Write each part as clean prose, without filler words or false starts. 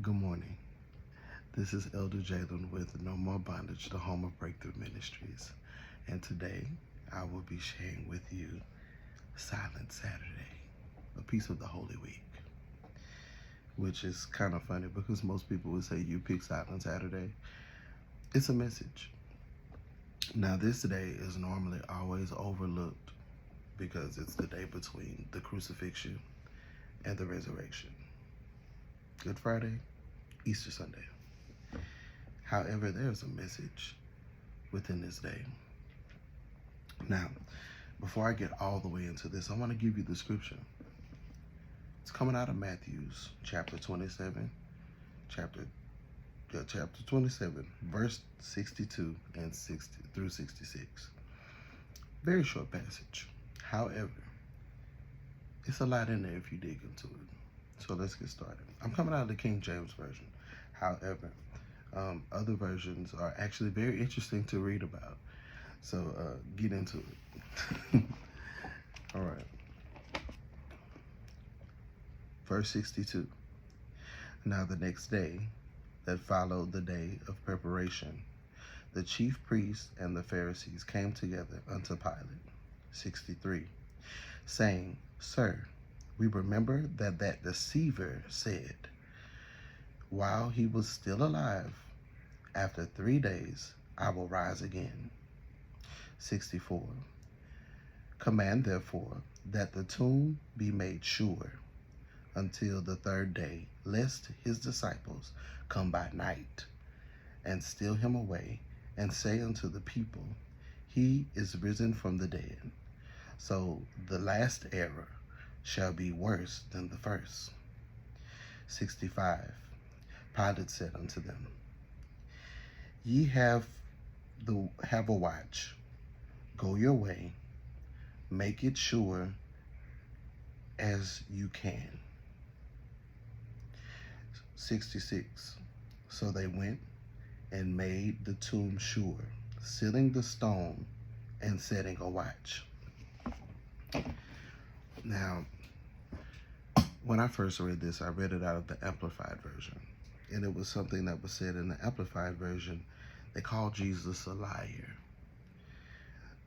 Good morning. This is Elder Jalen with No More Bondage, the home of Breakthrough Ministries. And today I will be sharing with you Silent Saturday, a piece of the Holy Week, which is kind of funny because most people would say you pick Silent Saturday. It's a message. Now, this day is normally always overlooked because it's the day between the crucifixion and the resurrection. Good Friday, Easter Sunday. However, there's a message within this day. Now, before I get all the way into this, I want to give you the scripture. It's coming out of Matthew's chapter 27, chapter 27, verse 62 and 60 through 66. Very short passage. However, it's a lot in there if you dig into it. So let's get started. I'm coming out of the King James Version. However, other versions are actually very interesting to read about. So get into it. All right. Verse 62. Now the next day that followed the day of preparation, the chief priests and the Pharisees came together unto Pilate. 63. Saying, Sir, we remember that deceiver said, while he was still alive, after 3 days I will rise again. 64. Command therefore that the tomb be made sure until the 3rd day, lest his disciples come by night and steal him away and say unto the people, he is risen from the dead. So the last error shall be worse than the first. 65. Pilate said unto them, ye have a watch. Go your way, make it sure as you can. 66. So they went and made the tomb sure, sealing the stone and setting a watch. Now, when I first read this, I read it out of the Amplified Version. And it was something that was said in the Amplified Version. They called Jesus a liar.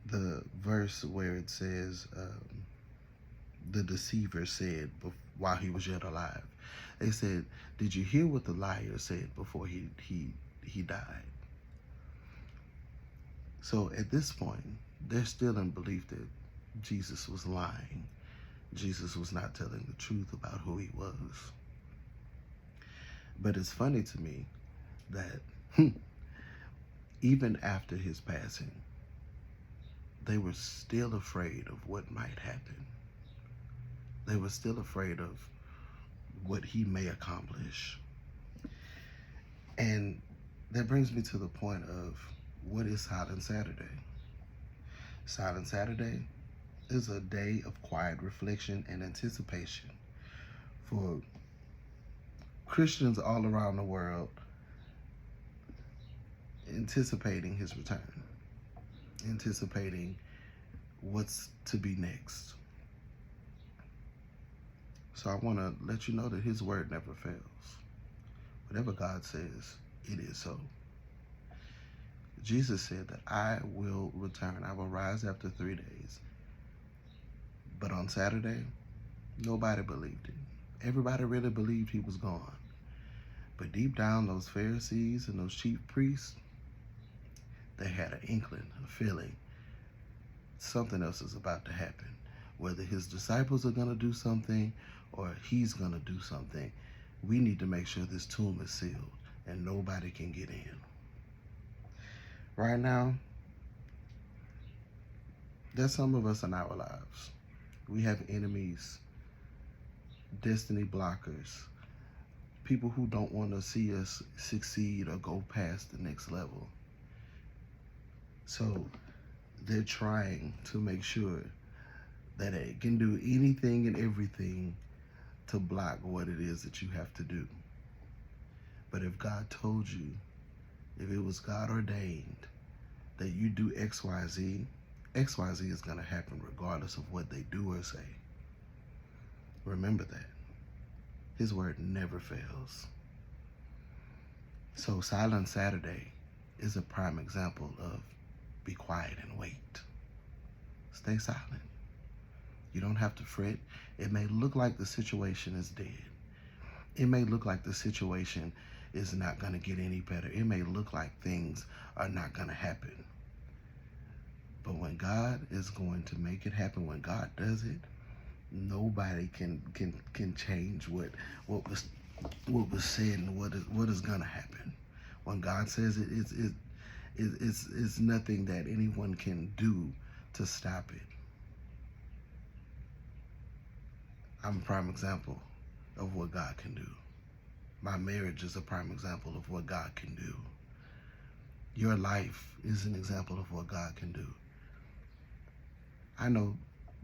The verse where it says, the deceiver said while he was yet alive. They said, did you hear what the liar said before he died? So at this point, they're still in belief that Jesus was lying. Jesus was not telling the truth about who he was. But it's funny to me that even after his passing, they were still afraid of what might happen. They were still afraid of what he may accomplish. And that brings me to the point of, what is Silent Saturday? Silent Saturday is a day of quiet reflection and anticipation for Christians all around the world, anticipating his return, anticipating what's to be next. So I want to let you know that his word never fails. Whatever God says, it is so. Jesus said that I will return. I will rise after 3 days. But on Saturday, nobody believed it. Everybody really believed he was gone. But deep down, those Pharisees and those chief priests, they had an inkling, a feeling, something else is about to happen. Whether his disciples are going to do something or he's going to do something, we need to make sure this tomb is sealed and nobody can get in. Right now, there's some of us in our lives. We have enemies, destiny blockers, people who don't want to see us succeed or go past the next level. So they're trying to make sure that it can do anything and everything to block what it is that you have to do. But if God told you, if it was God ordained that you do XYZ, XYZ is going to happen regardless of what they do or say. Remember that. His word never fails. So Silent Saturday is a prime example of be quiet and wait. Stay silent. You don't have to fret. It may look like the situation is dead. It may look like the situation is not going to get any better. It may look like things are not going to happen. But when God is going to make it happen, when God does it, nobody can change what was said and what is going to happen. When God says it, it's nothing that anyone can do to stop it. I'm a prime example of what God can do. My marriage is a prime example of what God can do. Your life is an example of what God can do. I know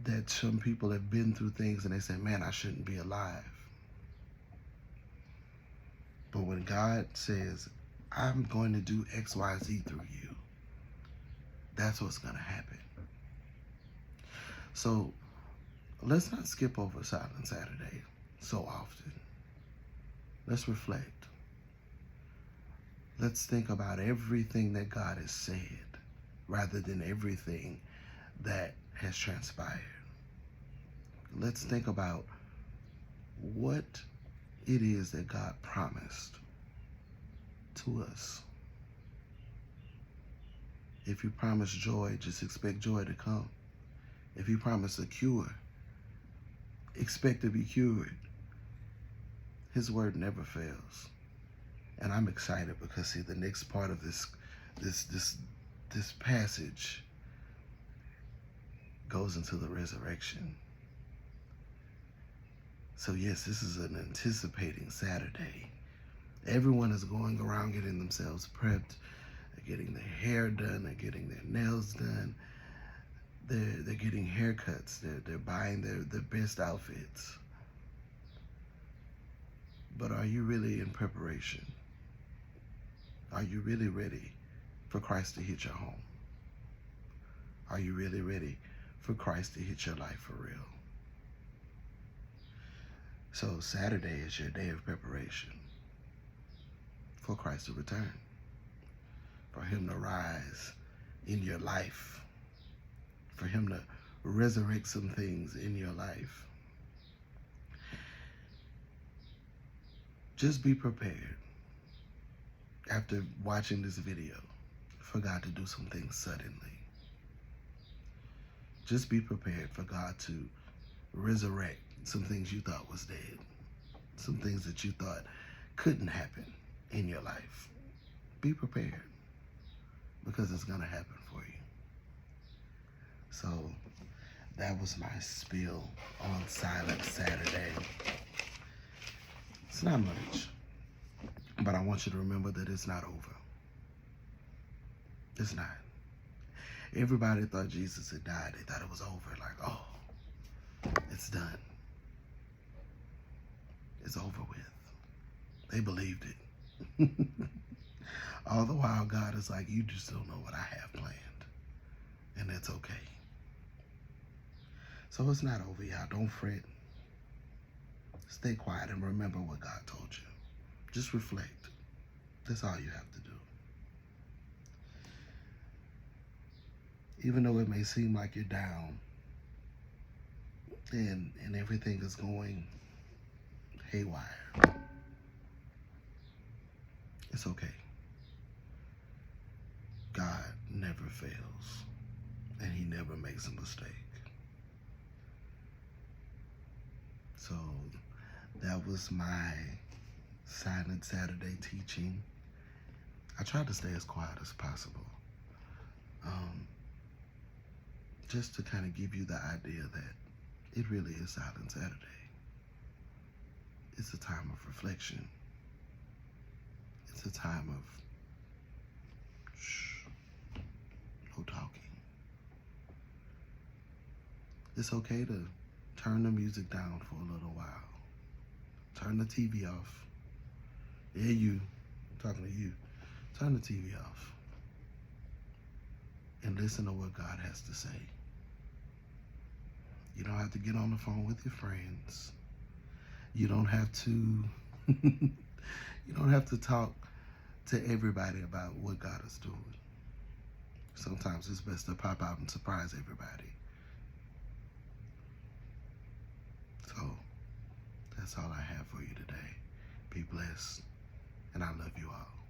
that some people have been through things and they say, man, I shouldn't be alive. But when God says, I'm going to do X, Y, Z through you, that's what's going to happen. So let's not skip over Silent Saturday so often. Let's reflect. Let's think about everything that God has said rather than everything that has transpired. Let's think about what it is that God promised to us. If you promise joy, just expect joy to come. If you promise a cure, expect to be cured. His word never fails. And I'm excited because see, the next part of this passage goes into the resurrection. So yes, this is an anticipating Saturday. Everyone is going around getting themselves prepped. They're getting their hair done. They're getting their nails done. They're getting haircuts. They're buying their best outfits. But are you really in preparation? Are you really ready for Christ to hit your home? Are you really ready for Christ to hit your life for real? So Saturday is your day of preparation for Christ to return, for him to rise in your life, for him to resurrect some things in your life. Just be prepared after watching this video for God to do some things suddenly. Just be prepared for God to resurrect some things you thought was dead, some things that you thought couldn't happen in your life. Be prepared because it's going to happen for you. So that was my spiel on Silent Saturday. It's not much, but I want you to remember that it's not over. It's not. Everybody thought Jesus had died. They thought it was over. Like, oh, it's done. It's over with. They believed it. All the while, God is like, you just don't know what I have planned. And that's okay. So it's not over, y'all. Don't fret. Stay quiet and remember what God told you. Just reflect. That's all you have to do. Even though it may seem like you're down and everything is going haywire, it's okay. God never fails, and he never makes a mistake. So that was my Silent Saturday teaching. I tried to stay as quiet as possible. Just to kind of give you the idea that it really is Silent Saturday. It's a time of reflection. It's a time of no talking. It's okay to turn the music down for a little while. Turn the TV off. Yeah, you. I'm talking to you. Turn the TV off. And listen to what God has to say. You don't have to get on the phone with your friends. You don't have to you don't have to talk to everybody about what God is doing. Sometimes it's best to pop out and surprise everybody. So that's all I have for you today. Be blessed, and I love you all.